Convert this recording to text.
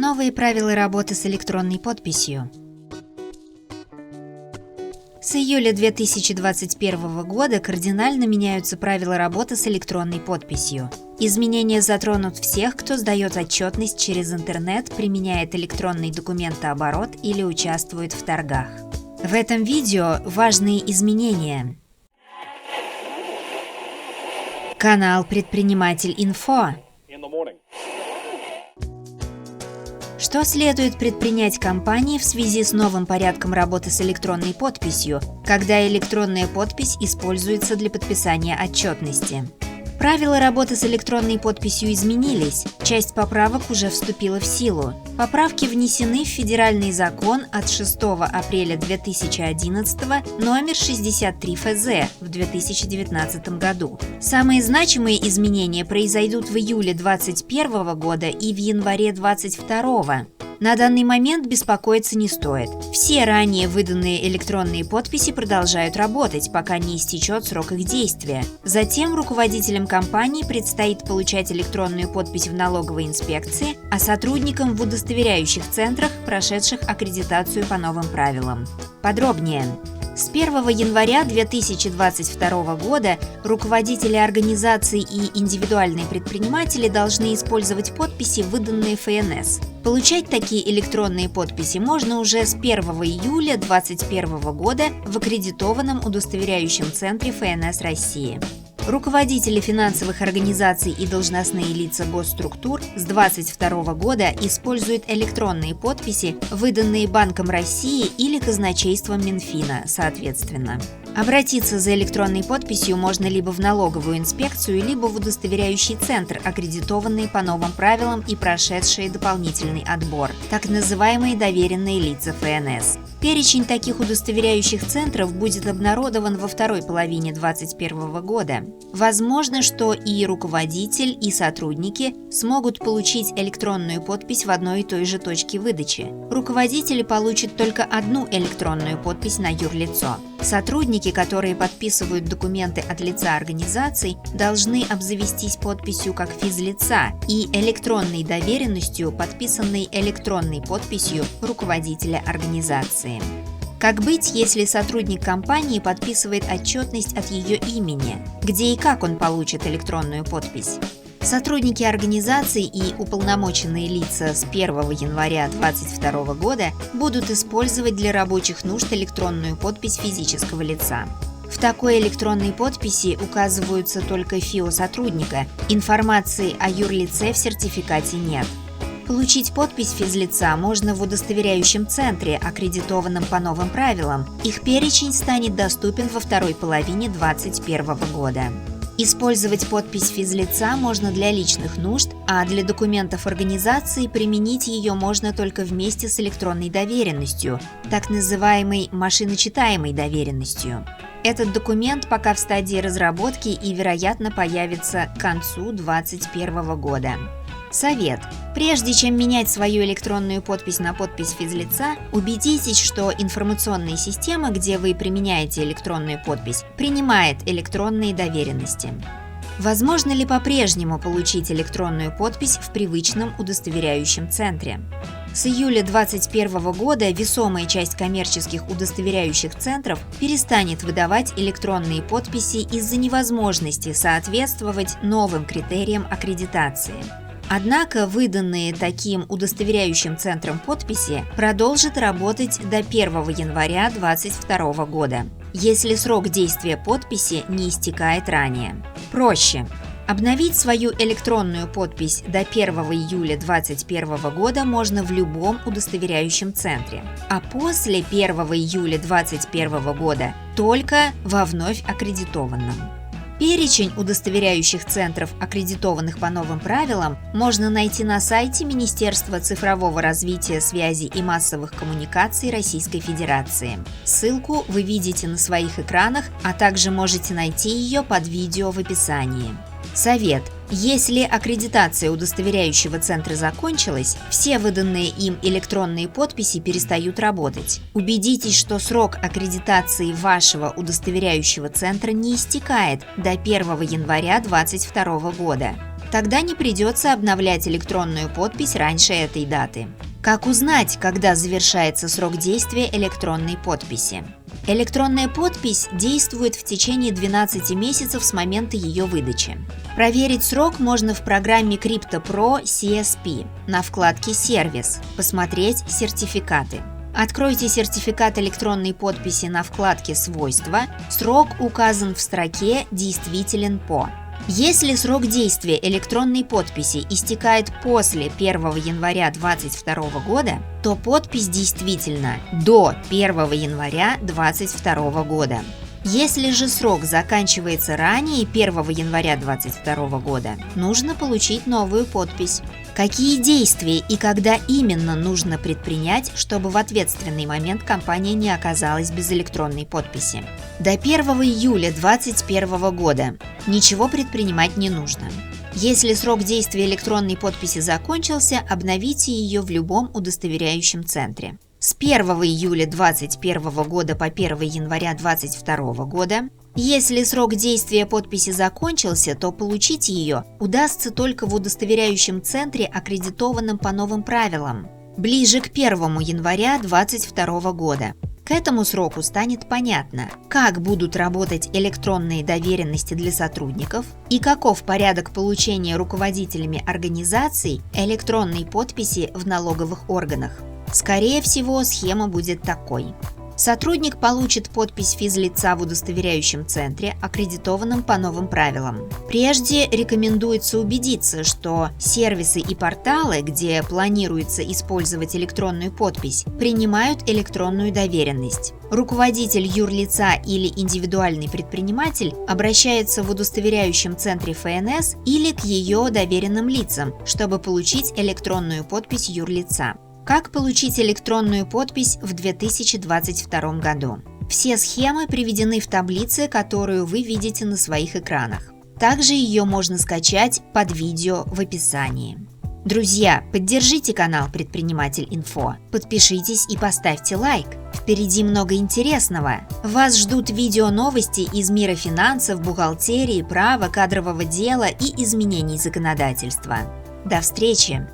Новые правила работы с электронной подписью. С июля 2021 года кардинально меняются правила работы с электронной подписью. Изменения затронут всех, кто сдает отчетность через интернет, применяет электронный документооборот или участвует в торгах. В этом видео важные изменения. Канал «Предприниматель Инфо». Что следует предпринять компании в связи с новым порядком работы с электронной подписью, когда электронная подпись используется для подписания отчетности? Правила работы с электронной подписью изменились, часть поправок уже вступила в силу. Поправки внесены в Федеральный закон от 6 апреля 2011 номер 63 ФЗ в 2019 году. Самые значимые изменения произойдут в июле 2021 года и в январе 2022. На данный момент беспокоиться не стоит. Все ранее выданные электронные подписи продолжают работать, пока не истечет срок их действия. Затем руководителям компании предстоит получать электронную подпись в налоговой инспекции, а сотрудникам в удостоверяющих центрах, прошедших аккредитацию по новым правилам. Подробнее. С 1 января 2022 года руководители организаций и индивидуальные предприниматели должны использовать подписи, выданные ФНС. Получать такие электронные подписи можно уже с 1 июля 2021 года в аккредитованном удостоверяющем центре ФНС России. Руководители финансовых организаций и должностные лица госструктур с 2022 года используют электронные подписи, выданные Банком России или казначейством Минфина, соответственно. Обратиться за электронной подписью можно либо в налоговую инспекцию, либо в удостоверяющий центр, аккредитованные по новым правилам и прошедшие дополнительный отбор, так называемые доверенные лица ФНС. Перечень таких удостоверяющих центров будет обнародован во второй половине 2021 года. Возможно, что и руководитель, и сотрудники смогут получить электронную подпись в одной и той же точке выдачи. Руководители получат только одну электронную подпись на юрлицо. Сотрудники, которые подписывают документы от лица организаций, должны обзавестись подписью как физлица и электронной доверенностью, подписанной электронной подписью руководителя организации. Как быть, если сотрудник компании подписывает отчетность от ее имени? Где и как он получит электронную подпись? Сотрудники организаций и уполномоченные лица с 1 января 2022 года будут использовать для рабочих нужд электронную подпись физического лица. В такой электронной подписи указываются только ФИО сотрудника, информации о юрлице в сертификате нет. Получить подпись физлица можно в удостоверяющем центре, аккредитованном по новым правилам. Их перечень станет доступен во второй половине 2021 года. Использовать подпись физлица можно для личных нужд, а для документов организации применить ее можно только вместе с электронной доверенностью, так называемой машиночитаемой доверенностью. Этот документ пока в стадии разработки и, вероятно, появится к концу 2021 года. Совет. Прежде чем менять свою электронную подпись на подпись физлица, убедитесь, что информационная система, где вы применяете электронную подпись, принимает электронные доверенности. Возможно ли по-прежнему получить электронную подпись в привычном удостоверяющем центре? С июля 2021 года весомая часть коммерческих удостоверяющих центров перестанет выдавать электронные подписи из-за невозможности соответствовать новым критериям аккредитации. Однако выданные таким удостоверяющим центром подписи продолжат работать до 1 января 2022 года, если срок действия подписи не истекает ранее. Проще. Обновить свою электронную подпись до 1 июля 2021 года можно в любом удостоверяющем центре, а после 1 июля 2021 года только во вновь аккредитованном. Перечень удостоверяющих центров, аккредитованных по новым правилам, можно найти на сайте Министерства цифрового развития, связи и массовых коммуникаций Российской Федерации. Ссылку вы видите на своих экранах, а также можете найти ее под видео в описании. Совет. Если аккредитация удостоверяющего центра закончилась, все выданные им электронные подписи перестают работать. Убедитесь, что срок аккредитации вашего удостоверяющего центра не истекает до 1 января 2022 года. Тогда не придется обновлять электронную подпись раньше этой даты. Как узнать, когда завершается срок действия электронной подписи? Электронная подпись действует в течение 12 месяцев с момента ее выдачи. Проверить срок можно в программе CryptoPro CSP на вкладке «Сервис», посмотреть «Сертификаты». Откройте сертификат электронной подписи на вкладке «Свойства», срок указан в строке «Действителен по». Если срок действия электронной подписи истекает после 1 января 2022 года, то подпись действительна до 1 января 2022 года. Если же срок заканчивается ранее 1 января 2022 года, нужно получить новую подпись. Какие действия и когда именно нужно предпринять, чтобы в ответственный момент компания не оказалась без электронной подписи? До 1 июля 2021 года ничего предпринимать не нужно. Если срок действия электронной подписи закончился, обновите ее в любом удостоверяющем центре. С 1 июля 2021 года по 1 января 2022 года. Если срок действия подписи закончился, то получить ее удастся только в удостоверяющем центре, аккредитованном по новым правилам, ближе к 1 января 2022 года. К этому сроку станет понятно, как будут работать электронные доверенности для сотрудников и каков порядок получения руководителями организаций электронной подписи в налоговых органах. Скорее всего, схема будет такой. Сотрудник получит подпись физлица в удостоверяющем центре, аккредитованном по новым правилам. Прежде рекомендуется убедиться, что сервисы и порталы, где планируется использовать электронную подпись, принимают электронную доверенность. Руководитель юрлица или индивидуальный предприниматель обращается в удостоверяющем центре ФНС или к ее доверенным лицам, чтобы получить электронную подпись юрлица. Как получить электронную подпись в 2022 году? Все схемы приведены в таблице, которую вы видите на своих экранах. Также ее можно скачать под видео в описании. Друзья, поддержите канал Предприниматель Инфо, подпишитесь и поставьте лайк. Впереди много интересного. Вас ждут видео-новости из мира финансов, бухгалтерии, права, кадрового дела и изменений законодательства. До встречи!